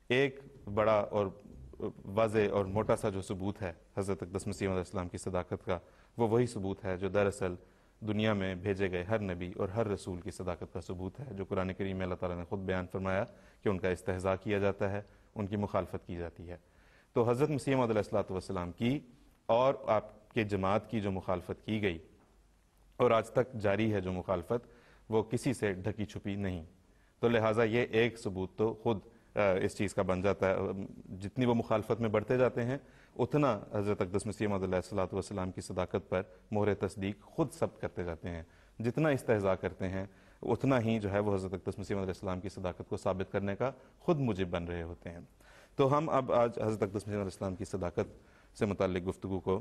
ایک بڑا اور واضح اور موٹا سا جو ثبوت ہے حضرت اقدس مسیح علیہ السلام کی صداقت کا، وہ وہی ثبوت ہے جو دراصل دنیا میں بھیجے گئے ہر نبی اور ہر رسول کی صداقت کا ثبوت ہے، جو قرآن کریم میں اللہ تعالیٰ نے خود بیان فرمایا کہ ان کا استہزاء کیا جاتا ہے، ان کی مخالفت کی جاتی ہے۔ تو حضرت مسیح موعود علیہ السلام کی اور آپ کے جماعت کی جو مخالفت کی گئی اور آج تک جاری ہے جو مخالفت، وہ کسی سے ڈھکی چھپی نہیں۔ تو لہٰذا یہ ایک ثبوت تو خود اس چیز کا بن جاتا ہے، جتنی وہ مخالفت میں بڑھتے جاتے ہیں اتنا حضرت اقدس مسیح موعود علیہ السلام کی صداقت پر مہر تصدیق خود ثبت کرتے جاتے ہیں۔ جتنا استہزاء کرتے ہیں اتنا ہی جو ہے وہ حضرت اقدس مسیح علیہ السلام کی صداقت کو ثابت کرنے کا خود موجب بن رہے ہوتے ہیں۔ تو ہم اب آج حضرت اقدس مسیح علیہ السلام کی صداقت سے متعلق گفتگو کو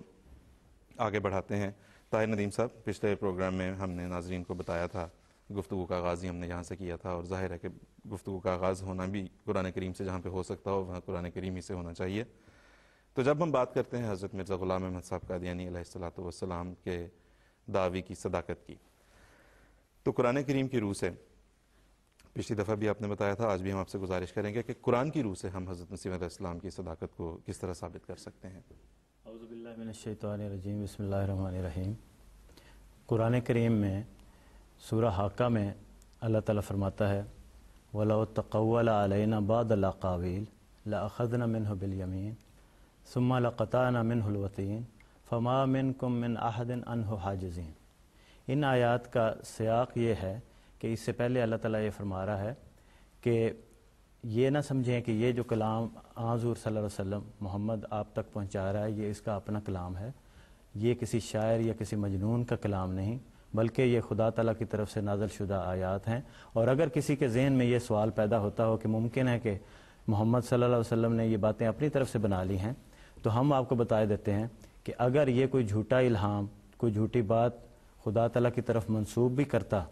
آگے بڑھاتے ہیں۔ طاہر ندیم صاحب، پچھلے پروگرام میں ہم نے ناظرین کو بتایا تھا، گفتگو کا آغاز ہی ہم نے یہاں سے کیا تھا، اور ظاہر ہے کہ گفتگو کا آغاز ہونا بھی قرآن کریم سے جہاں پہ ہو سکتا ہو وہاں قرآن کریم ہی سے ہونا چاہیے۔ تو جب ہم بات کرتے ہیں حضرت مرزا غلام احمد صاحب قادیانی علیہ السلام کے دعوی کی صداقت کی، تو قرآن کریم کی روح سے، پچھلی دفعہ بھی آپ نے بتایا تھا، آج بھی ہم آپ سے گزارش کریں گے کہ قرآن کی روح سے ہم حضرت مسیح علیہ السلام کی صداقت کو کس طرح ثابت کر سکتے ہیں۔ اعوذ باللہ من الشیطان الرجیم، بسم اللہ الرحمن الرحیم۔ قرآن کریم میں سورہ حاقہ میں اللہ تعالیٰ فرماتا ہے وَلَوْ تَقَوَّلَ عَلَيْنَا بَعْضَ الْأَقَاوِيلِ لَأَخَذْنَا مِنْهُ بِالْيَمِينِ ثُمَّ لَقَطَعْنَا مِنْهُ الْوَتِينَ فَمَا مِنْكُمْ مِنْ أَحَدٍ عَنْهُ حَاجِزِينَ۔ ان آیات کا سیاق یہ ہے کہ اس سے پہلے اللہ تعالیٰ یہ فرما رہا ہے کہ یہ نہ سمجھیں کہ یہ جو کلام حضور صلی اللہ علیہ وسلم محمد آپ تک پہنچا رہا ہے یہ اس کا اپنا کلام ہے، یہ کسی شاعر یا کسی مجنون کا کلام نہیں، بلکہ یہ خدا تعالیٰ کی طرف سے نازل شدہ آیات ہیں۔ اور اگر کسی کے ذہن میں یہ سوال پیدا ہوتا ہو کہ ممکن ہے کہ محمد صلی اللہ علیہ وسلم نے یہ باتیں اپنی طرف سے بنا لی ہیں، تو ہم آپ کو بتا دیتے ہیں کہ اگر یہ کوئی جھوٹا الہام، کوئی جھوٹی بات خدا تعالیٰ کی طرف منسوب بھی کرتا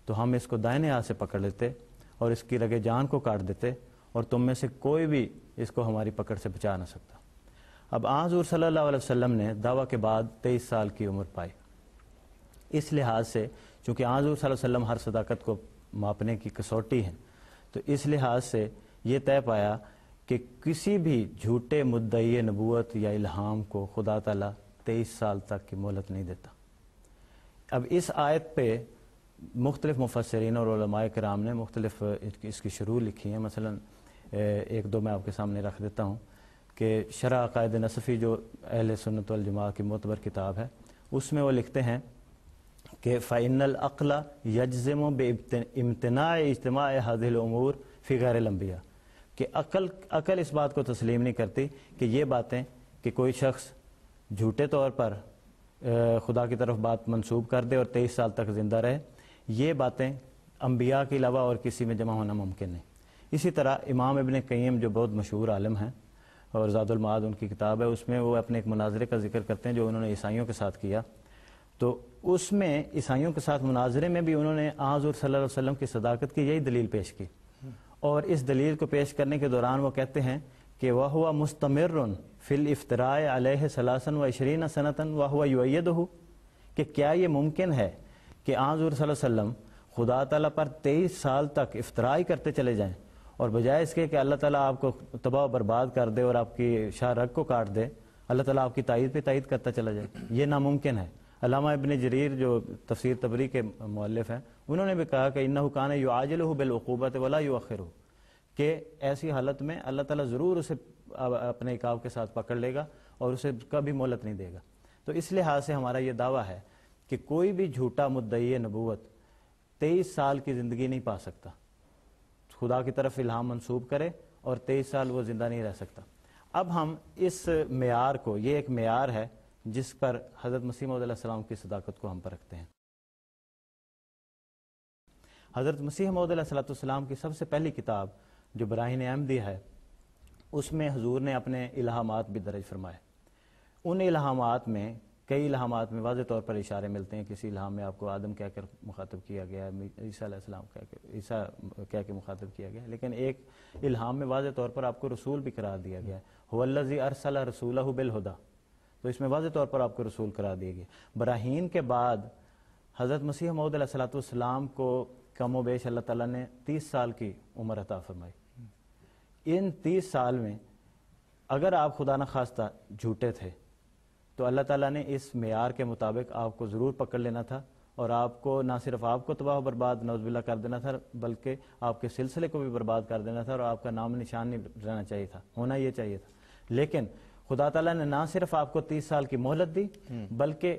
تو ہم اس کو دائنے ہاتھ سے پکڑ لیتے اور اس کی رگے جان کو کاٹ دیتے، اور تم میں سے کوئی بھی اس کو ہماری پکڑ سے بچا نہ سکتا۔ اب حضور صلی اللہ علیہ وسلم نے دعویٰ کے بعد 23 سال کی عمر پائی۔ اس لحاظ سے چونکہ حضور صلی اللہ علیہ وسلم ہر صداقت کو ماپنے کی کسوٹی ہیں، تو اس لحاظ سے یہ طے پایا کہ کسی بھی جھوٹے مدعی نبوت یا الہام کو خدا تعالیٰ 23 سال تک کی مہلت نہیں دیتا۔ اب اس آیت پہ مختلف مفسرین اور علماء کرام نے مختلف اس کی شروح لکھی ہیں۔ مثلا ایک دو میں آپ کے سامنے رکھ دیتا ہوں کہ شرح عقائد نصفی جو اہل سنت والجماعہ کی معتبر کتاب ہے، اس میں وہ لکھتے ہیں کہ فَإِنَّ الْعَقْلَ يَجْزِمُ بِامْتِنَاعِ اجتماع هذه الْأُمُورِ فِي غَيْرِ الْأَنْبِيَاءِ، کہ عقل اس بات کو تسلیم نہیں کرتی کہ یہ باتیں کہ کوئی شخص جھوٹے طور پر خدا کی طرف بات منسوب کر دے اور 23 سال تک زندہ رہے، یہ باتیں انبیاء کے علاوہ اور کسی میں جمع ہونا ممکن نہیں۔ اسی طرح امام ابن قیم جو بہت مشہور عالم ہیں اور زاد المعاد ان کی کتاب ہے، اس میں وہ اپنے ایک مناظرے کا ذکر کرتے ہیں جو انہوں نے عیسائیوں کے ساتھ کیا، تو اس میں عیسائیوں کے ساتھ مناظرے میں بھی انہوں نے حضور صلی اللہ علیہ وسلم کی صداقت کی یہی دلیل پیش کی، اور اس دلیل کو پیش کرنے کے دوران وہ کہتے ہیں کہ وَهُوَ مُسْتَمِرٌ فِي الْإِفْتِرَاءِ عَلَيْهِ 23 سَنَةً وَهُوَ يُؤَيِّدُهُ، کہ کیا یہ ممکن ہے کہ حضور صلی اللہ علیہ وسلم خدا تعالیٰ پر 23 سال تک افترائی کرتے چلے جائیں، اور بجائے اس کے کہ اللہ تعالیٰ آپ کو تباہ و برباد کر دے اور آپ کی شاہ رگ کو کاٹ دے، اللہ تعالیٰ آپ کی تائید پہ تائید کرتا چلا جائے؟ یہ ناممکن ہے۔ علامہ ابن جریر جو تفسیر طبری کے مؤلف ہیں، انہوں نے بھی کہا کہ انہ کان یعاجلہ بالعقوبۃ ولا یؤخرہ، کہ ایسی حالت میں اللہ تعالیٰ ضرور اسے اپنے عقاب کے ساتھ پکڑ لے گا اور اسے کبھی مہلت نہیں دے گا۔ تو اس لحاظ سے ہمارا یہ دعویٰ ہے کہ کوئی بھی جھوٹا مدعی نبوت 23 سال کی زندگی نہیں پا سکتا، خدا کی طرف الہام منسوب کرے اور 23 سال وہ زندہ نہیں رہ سکتا۔ اب ہم اس معیار کو، یہ ایک معیار ہے جس پر حضرت مسیح موعود علیہ السلام کی صداقت کو ہم پرکھتے ہیں۔ حضرت مسیح موعود علیہ السلام کی سب سے پہلی کتاب جو براہین احمدیہ ہے، اس میں حضور نے اپنے الہامات بھی درج فرمائے۔ ان الہامات میں کئی الہامات میں واضح طور پر اشارے ملتے ہیں۔ کسی الہام میں آپ کو آدم کہہ کر مخاطب کیا گیا ہے، عیسیٰ علیہ السلام عیسیٰ کہہ کے مخاطب کیا گیا ہے، لیکن ایک الہام میں واضح طور پر آپ کو رسول بھی قرار دیا گیا ہے، هو الذی ارسل رسولہ بالہدی، تو اس میں واضح طور پر آپ کو رسول قرار دیا گیا۔ براہین کے بعد حضرت مسیح موعود علیہ السلام کو کم و بیش اللہ تعالیٰ نے 30 سال کی عمر عطا فرمائی۔ ان 30 سال میں اگر آپ خدا نخواستہ جھوٹے تھے تو اللہ تعالیٰ نے اس معیار کے مطابق آپ کو ضرور پکڑ لینا تھا، اور آپ کو نہ صرف آپ کو تباہ و برباد نعوذ باللہ کر دینا تھا، بلکہ آپ کے سلسلے کو بھی برباد کر دینا تھا، اور آپ کا نام نشان نہیں رہنا چاہیے تھا، ہونا یہ چاہیے تھا۔ لیکن خدا تعالیٰ نے نہ صرف آپ کو 30 سال کی مہلت دی، بلکہ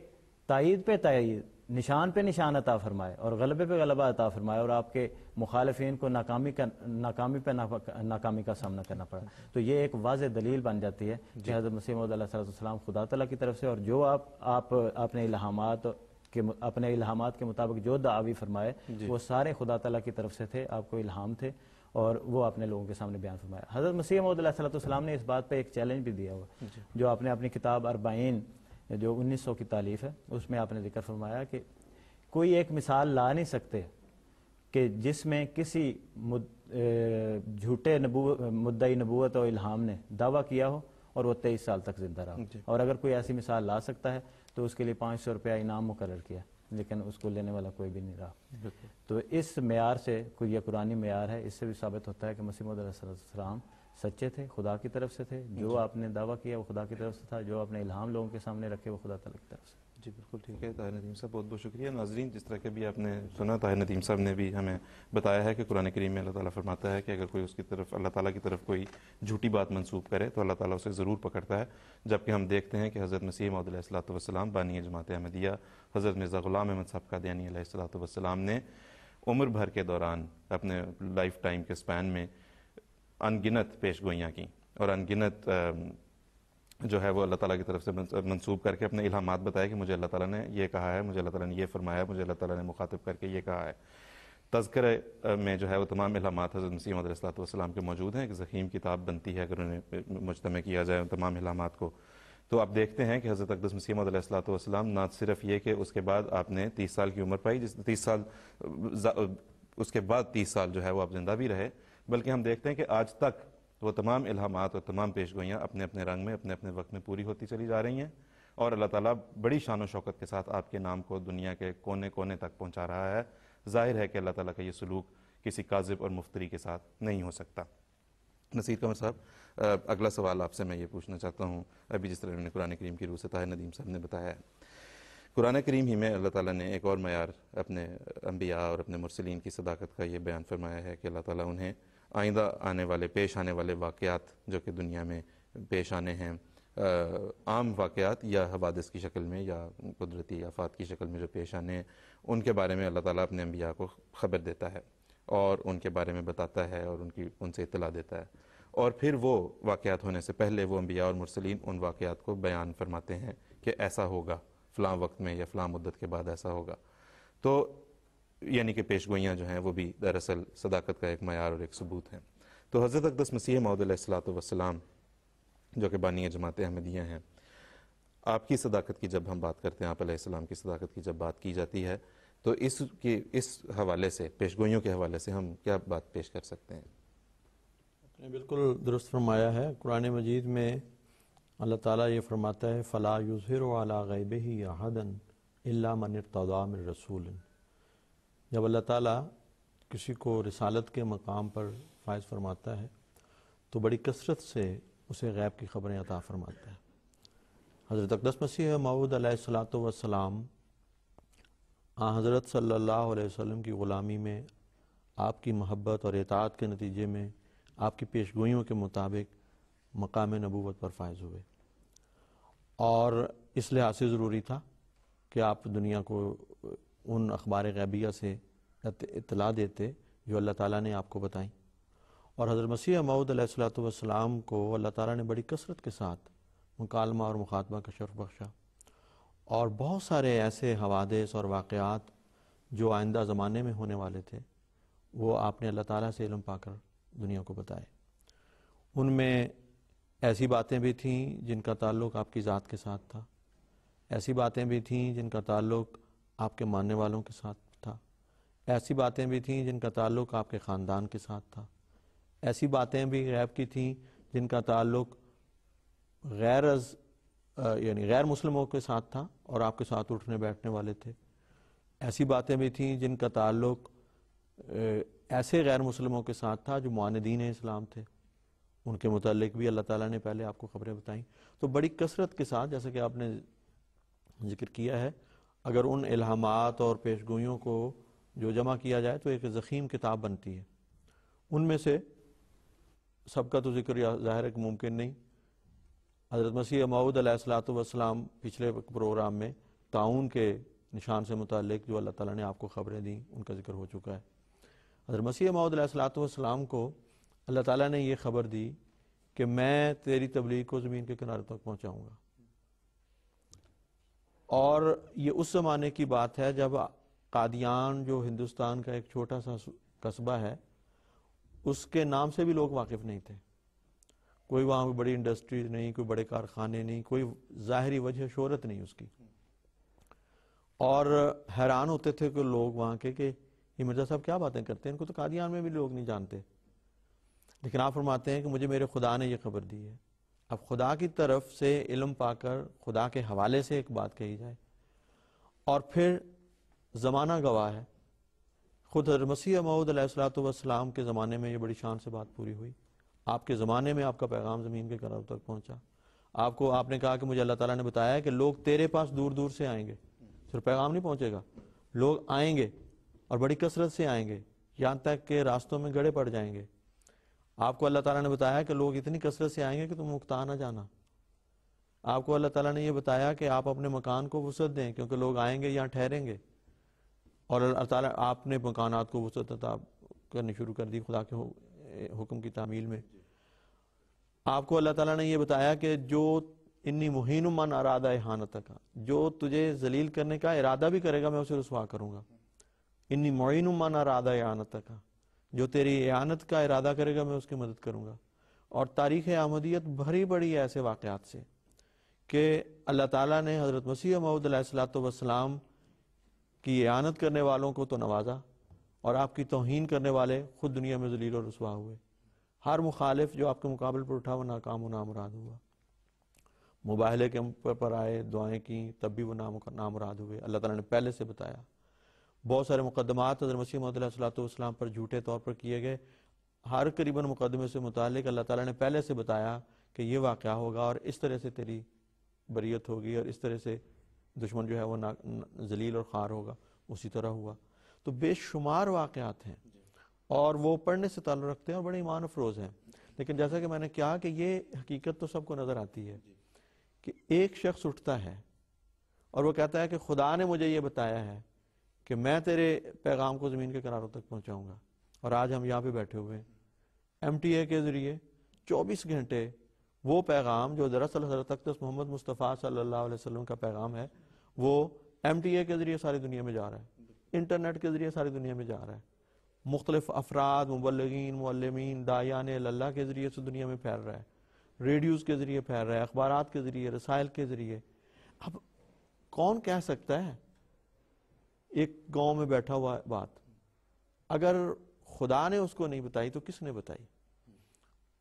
تائید پہ تائید، نشان پہ نشان عطا فرمائے، اور غلبے پہ غلبہ عطا فرمائے، اور آپ کے مخالفین کو ناکامی پہ ناکامی کا سامنا کرنا پڑا۔ تو یہ ایک واضح دلیل بن جاتی ہے کہ حضرت مسیح موعود علیہ السلام خدا تعالیٰ کی طرف سے، اور جو آپ اپنے الہامات کے مطابق جو دعاوی فرمائے وہ سارے خدا تعالیٰ کی طرف سے تھے، آپ کو الہام تھے، اور وہ اپنے لوگوں کے سامنے بیان فرمایا۔ حضرت مسیح موعود علیہ السلام نے اس بات پہ ایک چیلنج بھی دیا ہوا، جو آپ نے اپنی کتاب 40 جو 1900 کی تالیف ہے اس میں آپ نے ذکر فرمایا کہ کوئی ایک مثال لا نہیں سکتے کہ جس میں کسی جھوٹے مدعی نبوت اور الہام نے دعویٰ کیا ہو اور وہ 23 سال تک زندہ رہا، اور اگر کوئی ایسی مثال لا سکتا ہے تو اس کے لیے 500 روپیہ انعام مقرر کیا، لیکن اس کو لینے والا کوئی بھی نہیں رہا۔ تو اس معیار سے، کوئی یہ قرآنی معیار ہے، اس سے بھی ثابت ہوتا ہے کہ مسیح موعود علیہ السلام سچے تھے، خدا کی طرف سے تھے، جو آپ نے دعویٰ کیا وہ خدا کی طرف سے تھا، جو آپ نے الہام لوگوں کے سامنے رکھے وہ خدا تعالیٰ کی طرف سے۔ جی بالکل ٹھیک ہے طاہر ندیم صاحب، بہت بہت شکریہ۔ ناظرین، جس طرح کہ بھی آپ نے سنا، طاہر ندیم صاحب نے بھی ہمیں بتایا ہے کہ قرآن کریم میں اللہ تعالیٰ فرماتا ہے کہ اگر کوئی اس کی طرف، اللہ تعالیٰ کی طرف کوئی جھوٹی بات منسوب کرے تو اللہ تعالیٰ اسے ضرور پکڑتا ہے، جبکہ ہم دیکھتے ہیں کہ حضرت مسیح موعود علیہ السلام بانی جماعت احمدیہ حضرت مرزا غلام احمد صاحب قادیانی علیہ السلام نے عمر بھر کے دوران اپنے لائف ٹائم کے سپین میں ان گنت پیش گوئیاں کی، اور ان گنت جو ہے وہ اللہ تعالیٰ کی طرف سے منسوب کر کے اپنے الہامات بتائے کہ مجھے اللہ تعالیٰ نے یہ کہا ہے، مجھے اللہ تعالیٰ نے یہ فرمایا ہے، مجھے اللہ تعالیٰ نے مخاطب کر کے یہ کہا ہے۔ تذکرہ میں جو ہے وہ تمام الہامات حضرت مسیح موعود علیہ السلام کے موجود ہیں، ایک ضخیم کتاب بنتی ہے اگر انہیں مجتمع کیا جائے ان تمام الہامات کو، تو آپ دیکھتے ہیں کہ حضرت اقدس مسیح موعود علیہ السلام نہ صرف یہ کہ اس کے بعد آپ نے 30 سال کی عمر پائی، 30 سال اس کے بعد 30 سال جو ہے وہ آپ زندہ بھی رہے، بلکہ ہم دیکھتے ہیں کہ آج تک وہ تمام الہامات اور تمام پیشگوئیاں اپنے اپنے رنگ میں، اپنے اپنے وقت میں پوری ہوتی چلی جا رہی ہیں، اور اللہ تعالیٰ بڑی شان و شوکت کے ساتھ آپ کے نام کو دنیا کے کونے کونے تک پہنچا رہا ہے۔ ظاہر ہے کہ اللہ تعالیٰ کا یہ سلوک کسی کاذب اور مفتری کے ساتھ نہیں ہو سکتا۔ نصیر قمر صاحب، اگلا سوال آپ سے میں یہ پوچھنا چاہتا ہوں، ابھی جس طرح انہوں نے قرآن کریم کی روح سے طاہر ندیم صاحب نے بتایا ہے، قرآن کریم ہی میں اللہ تعالیٰ نے ایک اور معیار اپنے انبیاء اور اپنے مرسلین کی صداقت کا یہ بیان فرمایا ہے کہ اللہ تعالیٰ انہیں آئندہ پیش آنے والے واقعات جو کہ دنیا میں پیش آنے ہیں، عام واقعات یا حوادث کی شکل میں یا قدرتی آفات کی شکل میں جو پیش آنے ہیں، ان کے بارے میں اللہ تعالیٰ اپنے انبیاء کو خبر دیتا ہے اور ان کے بارے میں بتاتا ہے اور ان سے اطلاع دیتا ہے، اور پھر وہ واقعات ہونے سے پہلے وہ انبیاء اور مرسلین ان واقعات کو بیان فرماتے ہیں کہ ایسا ہوگا فلاں وقت میں یا فلاں مدت کے بعد ایسا ہوگا۔ تو یعنی کہ پیشگوئیاں جو ہیں وہ بھی دراصل صداقت کا ایک معیار اور ایک ثبوت ہیں۔ تو حضرت اقدس مسیح موعود علیہ السلام جو کہ بانی جماعت احمدیہ ہیں، آپ کی صداقت کی جب ہم بات کرتے ہیں، آپ علیہ السلام کی صداقت کی جب بات کی جاتی ہے تو اس حوالے سے، پیشگوئیوں کے حوالے سے ہم کیا بات پیش کر سکتے ہیں؟ آپ نے بالکل درست فرمایا ہے۔ قرآن مجید میں اللہ تعالیٰ یہ فرماتا ہے فَلَا يُظْهِرُ عَلَىٰ غَيْبِهِ أَحَدًا إِلَّا مَنِ ارْتَضَىٰ مِن رَّسُولٍ۔ جب اللہ تعالیٰ کسی کو رسالت کے مقام پر فائز فرماتا ہے تو بڑی کثرت سے اسے غیب کی خبریں عطا فرماتا ہے۔ حضرت اقدس مسیح موعود علیہ السلام حضرت صلی اللہ علیہ وسلم کی غلامی میں آپ کی محبت اور اطاعت کے نتیجے میں آپ کی پیشگوئیوں کے مطابق مقام نبوت پر فائز ہوئے، اور اس لحاظ سے ضروری تھا کہ آپ دنیا کو ان اخبار غیبیہ سے اطلاع دیتے جو اللہ تعالیٰ نے آپ کو بتائیں، اور حضرت مسیح موعود علیہ السلام کو اللہ تعالیٰ نے بڑی کثرت کے ساتھ مکالمہ اور مخاطبہ کا شرف بخشا، اور بہت سارے ایسے حوادث اور واقعات جو آئندہ زمانے میں ہونے والے تھے وہ آپ نے اللہ تعالیٰ سے علم پا کر دنیا کو بتائے۔ ان میں ایسی باتیں بھی تھیں جن کا تعلق آپ کی ذات کے ساتھ تھا، ایسی باتیں بھی تھیں جن کا تعلق آپ کے ماننے والوں کے ساتھ تھا، ایسی باتیں بھی تھیں جن کا تعلق آپ کے خاندان کے ساتھ تھا، ایسی باتیں بھی غیب کی تھیں جن کا تعلق غیر مسلموں کے ساتھ تھا اور آپ کے ساتھ اٹھنے بیٹھنے والے تھے، ایسی باتیں بھی تھیں جن کا تعلق ایسے غیر مسلموں کے ساتھ تھا جو معاندین اسلام تھے، ان کے متعلق بھی اللہ تعالیٰ نے پہلے آپ کو خبریں بتائیں. تو بڑی کثرت کے ساتھ جیسا کہ آپ نے ذکر کیا ہے، اگر ان الہامات اور پیشگوئیوں کو جو جمع کیا جائے تو ایک ضخیم کتاب بنتی ہے. ان میں سے سب کا تو ذکر ظاہر ہے کہ ممکن نہیں. حضرت مسیح موعود علیہ الصلوۃ والسلام پچھلے پروگرام میں طاعون کے نشان سے متعلق جو اللہ تعالیٰ نے آپ کو خبریں دیں ان کا ذکر ہو چکا ہے. حضرت مسیح موعود علیہ الصلوۃ والسلام کو اللہ تعالیٰ نے یہ خبر دی کہ میں تیری تبلیغ کو زمین کے کنارے تک پہنچاؤں گا. اور یہ اس زمانے کی بات ہے جب قادیان جو ہندوستان کا ایک چھوٹا سا قصبہ ہے، اس کے نام سے بھی لوگ واقف نہیں تھے. کوئی وہاں پہ بڑی انڈسٹریز نہیں، کوئی بڑے کارخانے نہیں، کوئی ظاہری وجہ شہرت نہیں اس کی. اور حیران ہوتے تھے کہ لوگ وہاں کے کہ یہ مرزا صاحب کیا باتیں کرتے ہیں، ان کو تو قادیان میں بھی لوگ نہیں جانتے. لیکن آپ فرماتے ہیں کہ مجھے میرے خدا نے یہ خبر دی ہے. اب خدا کی طرف سے علم پا کر خدا کے حوالے سے ایک بات کہی جائے، اور پھر زمانہ گواہ ہے. خود حضرت مسیح موعود علیہ الصلوۃ والسلام کے زمانے میں یہ بڑی شان سے بات پوری ہوئی. آپ کے زمانے میں آپ کا پیغام زمین کے کناروں تک پہنچا. آپ نے کہا کہ مجھے اللہ تعالیٰ نے بتایا ہے کہ لوگ تیرے پاس دور دور سے آئیں گے. صرف پیغام نہیں پہنچے گا، لوگ آئیں گے اور بڑی کثرت سے آئیں گے، یہاں تک کہ راستوں میں گڑھے پڑ جائیں گے. آپ کو اللہ تعالیٰ نے بتایا کہ لوگ اتنی کثرت سے آئیں گے کہ تم اکتا نہ جانا. آپ کو اللہ تعالیٰ نے یہ بتایا کہ آپ اپنے مکان کو وسعت دیں کیونکہ لوگ آئیں گے یہاں ٹھہریں گے. اور اللہ تعالیٰ آپ نے مکانات کو وسعت عطا کرنی شروع کر دی خدا کے حکم کی تعمیل میں. آپ کو اللہ تعالیٰ نے یہ بتایا کہ جو انی مہین من ارادہ احانت کا، جو تجھے ذلیل کرنے کا ارادہ بھی کرے گا میں اسے رسوا کروں گا. انی معین من ارادہ احانت کا، جو تیری اعانت کا ارادہ کرے گا میں اس کی مدد کروں گا. اور تاریخ احمدیت بھری بڑی ہے ایسے واقعات سے کہ اللہ تعالیٰ نے حضرت مسیح موعود علیہ الصلوۃ والسلام کی اعانت کرنے والوں کو تو نوازا، اور آپ کی توہین کرنے والے خود دنیا میں ذلیل اور رسوا ہوئے. ہر مخالف جو آپ کے مقابل پر اٹھا وہ ناکام و نامراد ہوا. مباہلے کے پر آئے، دعائیں کی، تب بھی وہ نامراد ہوئے. اللہ تعالیٰ نے پہلے سے بتایا. بہت سارے مقدمات حضرت مسیح موعود علیہ الصلوۃ والسلام پر جھوٹے طور پر کیے گئے. ہر قریباً مقدمے سے متعلق اللہ تعالیٰ نے پہلے سے بتایا کہ یہ واقعہ ہوگا اور اس طرح سے تیری بریت ہوگی اور اس طرح سے دشمن جو ہے وہ ذلیل اور خوار ہوگا. اسی طرح ہوا. تو بے شمار واقعات ہیں اور وہ پڑھنے سے تعلق رکھتے ہیں اور بڑے ایمان افروز ہیں. لیکن جیسا کہ میں نے کہا کہ یہ حقیقت تو سب کو نظر آتی ہے کہ ایک شخص اٹھتا ہے اور وہ کہتا ہے کہ خدا نے مجھے یہ بتایا ہے کہ میں تیرے پیغام کو زمین کے کناروں تک پہنچاؤں گا. اور آج ہم یہاں پہ بیٹھے ہوئے ہیں ایم ٹی اے کے ذریعے 24 گھنٹے وہ پیغام جو دراصل حضرت اقدس محمد مصطفیٰ صلی اللہ علیہ وسلم کا پیغام ہے وہ ایم ٹی اے کے ذریعے ساری دنیا میں جا رہا ہے، انٹرنیٹ کے ذریعے ساری دنیا میں جا رہا ہے. مختلف افراد، مبلغین، معلمین، داعیان اللہ کے ذریعے سے دنیا میں پھیل رہا ہے، ریڈیوز کے ذریعے پھیل رہا ہے، اخبارات کے ذریعے، رسائل کے ذریعے. اب کون کہہ سکتا ہے ایک گاؤں میں بیٹھا ہوا بات اگر خدا نے اس کو نہیں بتائی تو کس نے بتائی؟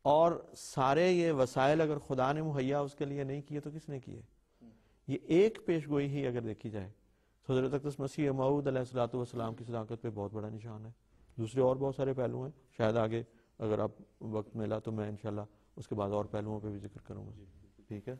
اور سارے یہ وسائل اگر خدا نے مہیا اس کے لیے نہیں کیے تو کس نے کیے؟ یہ ایک پیشگوئی ہی اگر دیکھی جائے تو حضرت اقدس مسیح موعود علیہ الصلوۃ والسلام کی صداقت پہ بہت بڑا نشان ہے. دوسرے اور بہت سارے پہلو ہیں، شاید آگے اگر آپ وقت ملا تو میں انشاءاللہ اس کے بعد اور پہلوؤں پہ بھی ذکر کروں گا. ٹھیک ہے.